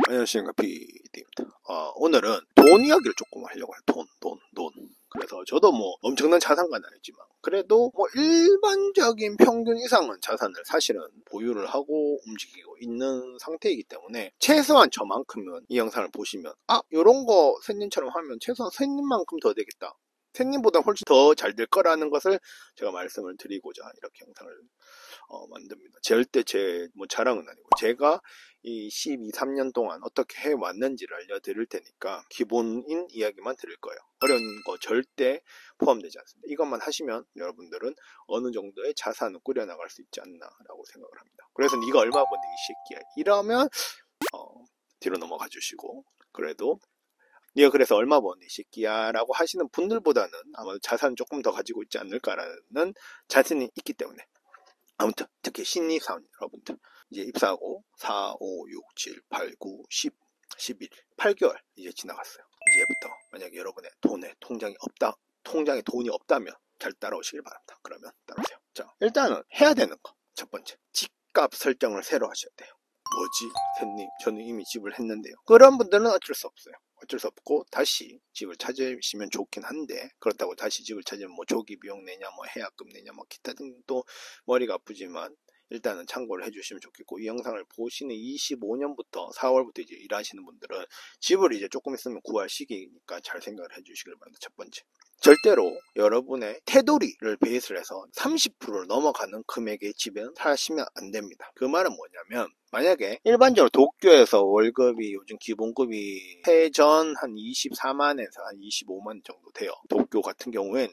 안녕하십니까, PD입니다. 오늘은 돈 이야기를 조금 하려고 해요. 돈. 그래서 저도 뭐 엄청난 자산가는 아니지만 그래도 뭐 일반적인 평균 이상은 자산을 사실은 보유를 하고 움직이고 있는 상태이기 때문에 최소한 저만큼은 이 영상을 보시면 요런 거 샌님처럼 하면 최소한 샌님만큼 더 되겠다, 샌님보다 훨씬 더 잘 될 거라는 것을 제가 말씀을 드리고자 이렇게 영상을 만듭니다. 절대 제 뭐 자랑은 아니고 제가 이 12, 3년 동안 어떻게 해왔는지를 알려드릴 테니까 기본인 이야기만 드릴 거예요. 어려운 거 절대 포함되지 않습니다. 이것만 하시면 여러분들은 어느 정도의 자산을 꾸려나갈 수 있지 않나 라고 생각을 합니다. 그래서 네가 얼마 버니 이 새끼야 이러면 뒤로 넘어가 주시고, 그래도 네가 그래서 얼마 버니 이 새끼야 라고 하시는 분들보다는 아마 자산 조금 더 가지고 있지 않을까라는 자신이 있기 때문에, 아무튼 특히 신입사원 여러분들 이제 입사하고 4, 5, 6, 7, 8, 9, 10, 11, 8개월 이제 지나갔어요. 이제부터 만약에 여러분의 통장에 돈이 없다면 잘 따라오시길 바랍니다. 그러면 따라오세요. 자, 일단은 해야 되는 거 첫 번째, 집값 설정을 새로 하셔야 돼요. 뭐지? 샌님, 저는 이미 집을 했는데요. 그런 분들은 어쩔 수 없어요. 어쩔 수 없고 다시 집을 찾으시면 좋긴 한데, 그렇다고 다시 집을 찾으면 뭐 조기 비용 내냐, 뭐 해약금 내냐, 뭐 기타 등도 머리가 아프지만 일단은 참고를 해주시면 좋겠고, 이 영상을 보시는 25년부터 4월부터 이제 일하시는 분들은 집을 이제 조금 있으면 구할 시기니까 잘 생각을 해주시길 바랍니다. 첫 번째, 절대로 여러분의 테두리를 베이스로 해서 30%를 넘어가는 금액의 집은 사시면 안 됩니다. 그 말은 뭐냐면, 만약에 일반적으로 도쿄에서 월급이 요즘 기본급이 세전 한 24만에서 한 25만 정도 돼요. 도쿄 같은 경우에는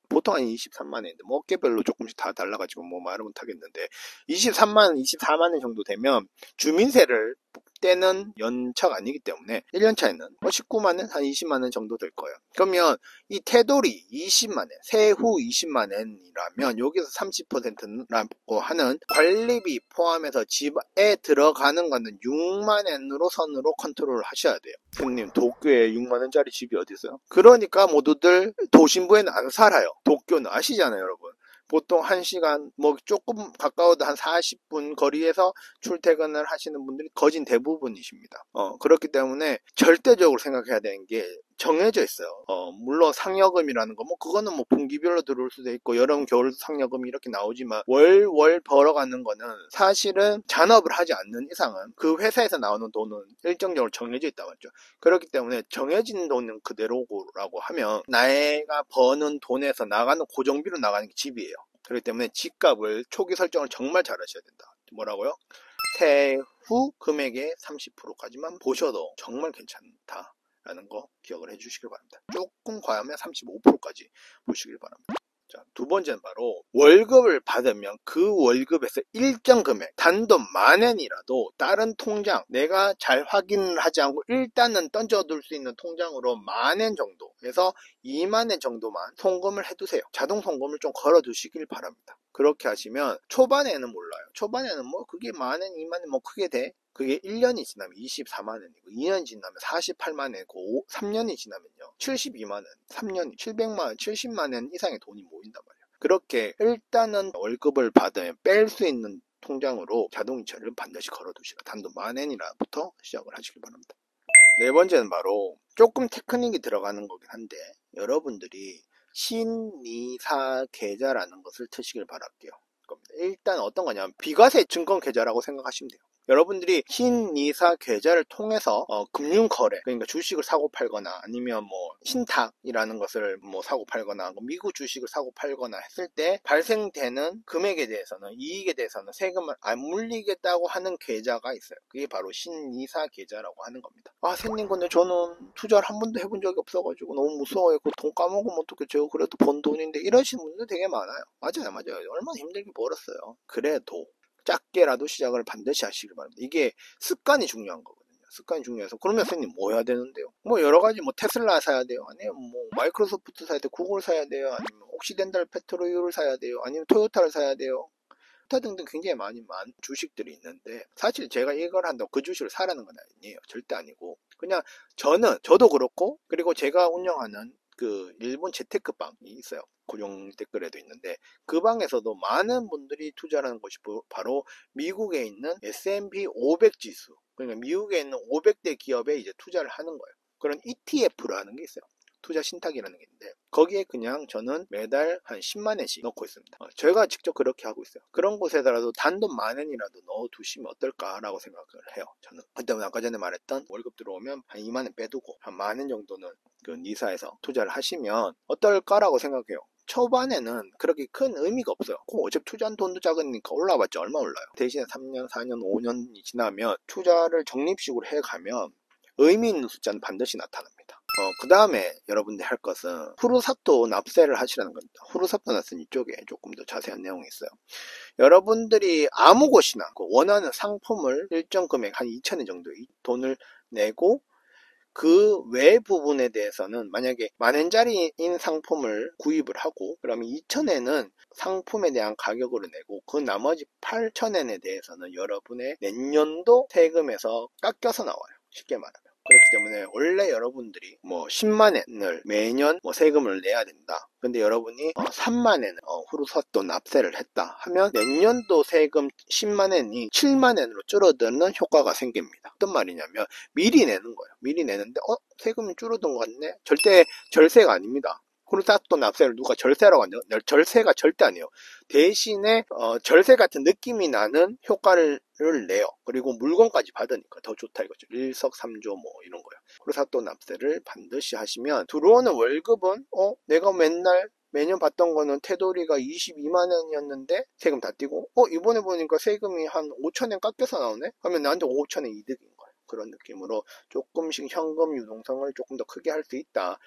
보통 한 23만원인데 뭐 어깨별로 조금씩 다 달라가지고 뭐 말을 못하겠는데, 23만, 24만원 정도 되면 주민세를 떼는 연차가 아니기 때문에 1년 차에는 19만원, 한 20만원 정도 될 거예요. 그러면 이 테두리 20만원, 세후 20만원이라면 여기서 30%라고 하는 관리비 포함해서 집에 들어가는 거는 6만원으로 선으로 컨트롤 하셔야 돼요. 형님, 도쿄에 6만원짜리 집이 어디 있어요? 그러니까 모두들 도심부에는 안 살아요. 도쿄는 아시잖아요, 여러분. 보통 1시간, 뭐 조금 가까워도 한 40분 거리에서 출퇴근을 하시는 분들이 거진 대부분이십니다. 그렇기 때문에 절대적으로 생각해야 되는 게 정해져 있어요. 물론 상여금이라는 거, 뭐 그거는 뭐 분기별로 들어올 수도 있고 여름 겨울 상여금이 이렇게 나오지만 월 벌어가는 거는 사실은 잔업을 하지 않는 이상은 그 회사에서 나오는 돈은 일정적으로 정해져 있다고 했죠. 그렇기 때문에 정해진 돈은 그대로라고 하면 내가 버는 돈에서 나가는 고정비로 나가는 게 집이에요. 그렇기 때문에 집값을 초기 설정을 정말 잘 하셔야 된다. 뭐라고요? 세후 금액의 30%까지만 보셔도 정말 괜찮다 라는 거 기억을 해주시길 바랍니다. 조금 과하면 35%까지 보시길 바랍니다. 자, 두 번째는 바로 월급을 받으면 그 월급에서 일정 금액, 단돈 10,000원이라도 다른 통장, 내가 잘 확인을 하지 않고 일단은 던져둘 수 있는 통장으로 10,000원 정도에서 20,000원 정도만 송금을 해두세요. 자동 송금을 좀 걸어두시길 바랍니다. 그렇게 하시면 초반에는 몰라요. 초반에는 뭐 그게 10,000원, 20,000원 뭐 크게 돼? 그게 1년이 지나면 24만원이고 2년이 지나면 48만원이고 3년이 지나면요 72만원, 3년이 700만원, 70만원 이상의 돈이 모인단 말이에요. 그렇게 일단은 월급을 받으면 뺄 수 있는 통장으로 자동이체를 반드시 걸어두시라. 단돈 10,000원이라부터 시작을 하시길 바랍니다. 네 번째는 바로 조금 테크닉이 들어가는 거긴 한데, 여러분들이 신니사 계좌라는 것을 트시길 바랄게요. 일단 어떤 거냐면 비과세 증권 계좌라고 생각하시면 돼요. 여러분들이 신니사 계좌를 통해서 금융거래, 그러니까 주식을 사고 팔거나 아니면 뭐 신탁이라는 것을 뭐 사고 팔거나 미국 주식을 사고 팔거나 했을 때 발생되는 금액에 대해서는, 이익에 대해서는 세금을 안 물리겠다고 하는 계좌가 있어요. 그게 바로 신니사 계좌라고 하는 겁니다. 샌님, 근데 저는 투자를 한 번도 해본 적이 없어가지고 너무 무서워요. 그 돈 까먹으면 어떻게, 제가 그래도 번 돈인데, 이러시는 분들 되게 많아요. 맞아요. 얼마나 힘들게 벌었어요. 그래도 작게라도 시작을 반드시 하시길 바랍니다. 이게 습관이 중요한 거거든요. 습관이 중요해서. 그러면 선생님 뭐 해야 되는데요? 뭐 여러 가지, 뭐 테슬라 사야 돼요, 아니면 뭐 마이크로소프트 사야 돼요, 구글 사야 돼요, 아니면 옥시덴탈 페트로유를 사야 돼요, 아니면 토요타를 사야 돼요. 토요타 등등 굉장히 많은 주식들이 있는데, 사실 제가 이걸 한다고 그 주식을 사라는 건 아니에요. 절대 아니고, 그냥 저도 그렇고, 그리고 제가 운영하는 그 일본 재테크방이 있어요. 고정 댓글에도 있는데, 그 방에서도 많은 분들이 투자하는 것이 바로 미국에 있는 S&P 500 지수, 그러니까 미국에 있는 500대 기업에 이제 투자를 하는 거예요. 그런 ETF라는 게 있어요. 투자 신탁이라는 게 있는데 거기에 그냥 저는 매달 한 10만 원씩 넣고 있습니다. 제가 직접 그렇게 하고 있어요. 그런 곳에서라도 단돈 10,000원이라도 넣어두시면 어떨까라고 생각을 해요. 저는 그때 아까 전에 말했던 월급 들어오면 한 2만 원 빼두고 한 10,000원 정도는 그 니사에서 투자를 하시면 어떨까라고 생각해요. 초반에는 그렇게 큰 의미가 없어요. 그럼 어차피 투자한 돈도 작으니까 올라봤자 얼마 올라요. 대신에 3년, 4년, 5년이 지나면 투자를 적립식으로 해가면 의미 있는 숫자는 반드시 나타납니다. 그 다음에 여러분들이 할 것은 후루사토 납세를 하시라는 겁니다. 후루사토 납세는 이쪽에 조금 더 자세한 내용이 있어요. 여러분들이 아무 곳이나 원하는 상품을 일정 금액 한 2,000원 정도의 돈을 내고 그 외 부분에 대해서는 만약에 10,000원짜리인 상품을 구입을 하고 그러면 2,000원은 상품에 대한 가격으로 내고 그 나머지 8,000원에 대해서는 여러분의 내년도 세금에서 깎여서 나와요. 쉽게 말하면. 그렇기 때문에 원래 여러분들이 뭐 10만 원을 매년 세금을 내야 된다. 근데 여러분이 3만 원을 후루사토 납세를 했다 하면 내년도 세금 10만 원이 7만 원으로 줄어드는 효과가 생깁니다. 어떤 말이냐면 미리 내는 거예요. 미리 내는데 세금이 줄어든 것 같네. 절대 절세가 아닙니다. 후루사토 납세를 누가 절세라고 하죠? 절세가 절대 아니에요. 대신에 절세 같은 느낌이 나는 효과를 내요. 그리고 물건까지 받으니까 더 좋다 이거죠. 일석삼조 뭐 이런 거요. 후루사토 납세를 반드시 하시면 들어오는 월급은 내가 매년 받던 거는 테두리가 22만 원이었는데 세금 다 떼고 이번에 보니까 세금이 한 5,000원 깎여서 나오네? 그러면 나한테 5,000원 이득인 거예요. 그런 느낌으로 조금씩 현금 유동성을 조금 더 크게 할 수 있다.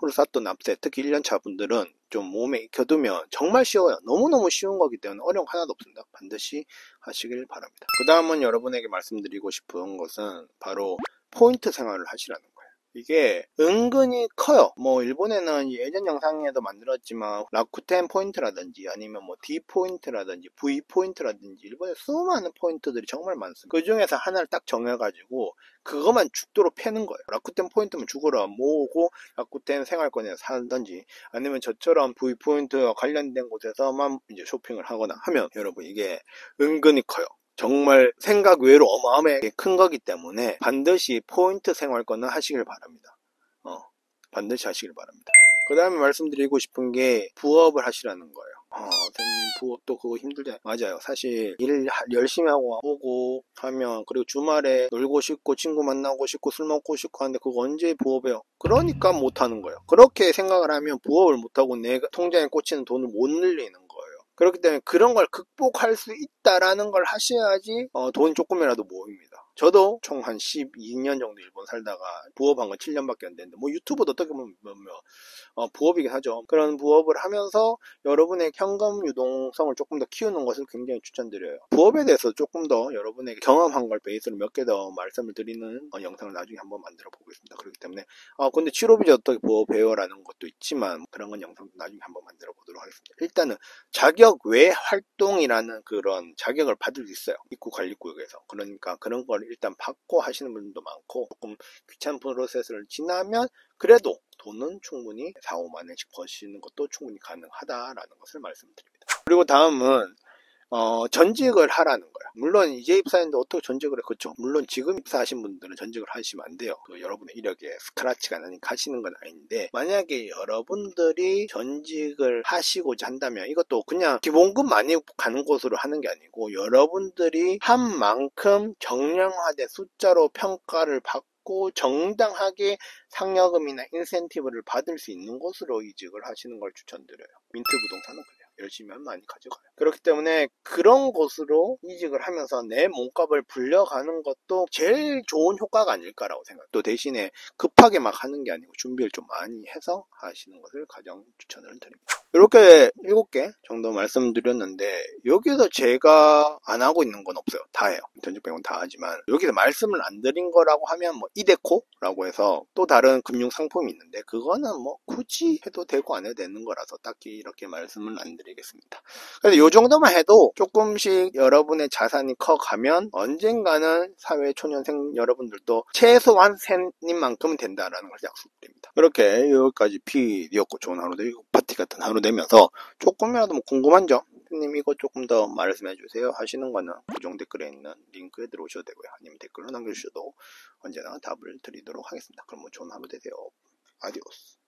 후루사토 납세, 특히 1년차 분들은 좀 몸에 익혀두면 정말 쉬워요. 너무너무 쉬운 거기 때문에 어려움 하나도 없습니다. 반드시 하시길 바랍니다. 그 다음은 여러분에게 말씀드리고 싶은 것은 바로 포인트 생활을 하시라는 거예요. 이게 은근히 커요. 뭐 일본에는 예전 영상에도 만들었지만 라쿠텐 포인트라든지 아니면 뭐 D 포인트라든지 V 포인트라든지 일본에 수많은 포인트들이 정말 많습니다. 그 중에서 하나를 딱 정해가지고 그것만 죽도록 패는 거예요. 라쿠텐 포인트만 죽어라 모으고 라쿠텐 생활권에 살든지 아니면 저처럼 V 포인트와 관련된 곳에서만 이제 쇼핑을 하거나 하면 여러분 이게 은근히 커요. 정말 생각 외로 어마어마하게 큰 거기 때문에 반드시 포인트 생활권은 하시길 바랍니다. 반드시 하시길 바랍니다. 그 다음에 말씀드리고 싶은 게 부업을 하시라는 거예요. 선생님 부업도 그거 힘들잖아요. 맞아요. 사실 일 열심히 하고 오고 하면 그리고 주말에 놀고 싶고 친구 만나고 싶고 술 먹고 싶고 하는데 그거 언제 부업해요? 그러니까 못하는 거예요. 그렇게 생각을 하면 부업을 못하고 내가 통장에 꽂히는 돈을 못 늘리는 거예요. 그렇기 때문에 그런 걸 극복할 수 있다라는 걸 하셔야지 돈 조금이라도 모입니다. 저도 총 한 12년 정도 일본 살다가 부업한 건 7년밖에 안 됐는데 뭐 유튜브도 어떻게 보면 부업이긴 하죠. 그런 부업을 하면서 여러분의 현금 유동성을 조금 더 키우는 것을 굉장히 추천드려요. 부업에 대해서 조금 더 여러분에게 경험한 걸 베이스로 몇 개 더 말씀을 드리는 영상을 나중에 한번 만들어 보겠습니다. 그렇기 때문에 근데 취업이죠 어떻게 부업해요 라는 것도 있지만 그런 건 영상 나중에 한번 만들어 보도록 하겠습니다. 일단은 자격 외 활동이라는 그런 자격을 받을 수 있어요. 입국관리국에서. 그러니까 그런 걸 일단 받고 하시는 분들도 많고 조금 귀찮은 프로세스를 지나면 그래도 돈은 충분히 4, 5만 원씩 버시는 것도 충분히 가능하다라는 것을 말씀드립니다. 그리고 다음은 전직을 하라는 거예요. 물론 이제 입사했는데 어떻게 전직을 해? 그렇죠. 물론 지금 입사하신 분들은 전직을 하시면 안 돼요. 여러분의 이력에 스크래치가 나니까 하시는 건 아닌데 만약에 여러분들이 전직을 하시고자 한다면 이것도 그냥 기본급 많이 가는 곳으로 하는 게 아니고 여러분들이 한 만큼 정량화된 숫자로 평가를 받고 정당하게 상여금이나 인센티브를 받을 수 있는 곳으로 이직을 하시는 걸 추천드려요. 민트 부동산은 그래요. 열심히 하면 많이 가져가요. 그렇기 때문에 그런 곳으로 이직을 하면서 내 몸값을 불려가는 것도 제일 좋은 효과가 아닐까라고 생각해요. 또 대신에 급하게 막 하는 게 아니고 준비를 좀 많이 해서 하시는 것을 가장 추천을 드립니다. 이렇게 7개 정도 말씀드렸는데 여기서 제가 안 하고 있는 건 없어요. 다 해요. 전직 빼고는 다 하지만 여기서 말씀을 안 드린 거라고 하면 뭐 이데코라고 해서 또 다른 금융 상품이 있는데 그거는 뭐 굳이 해도 되고 안 해도 되는 거라서 딱히 이렇게 말씀을 안 드리겠습니다. 그래서 이 정도만 해도 조금씩 여러분의 자산이 커가면 언젠가는 사회 초년생 여러분들도 최소한 셋님만큼은 된다라는 걸 약속드립니다. 이렇게 여기까지 피디었고 좋은 하루 되고 파티 같은 하루 되면서 조금이라도 뭐 궁금한 점 대표님 이거 조금 더 말씀해 주세요 하시는 거는 고정 댓글에 있는 링크에 들어오셔도 되고요. 아니면 댓글로 남겨주셔도 언제나 답을 드리도록 하겠습니다. 그럼 좋은 하루 되세요. 아디오스.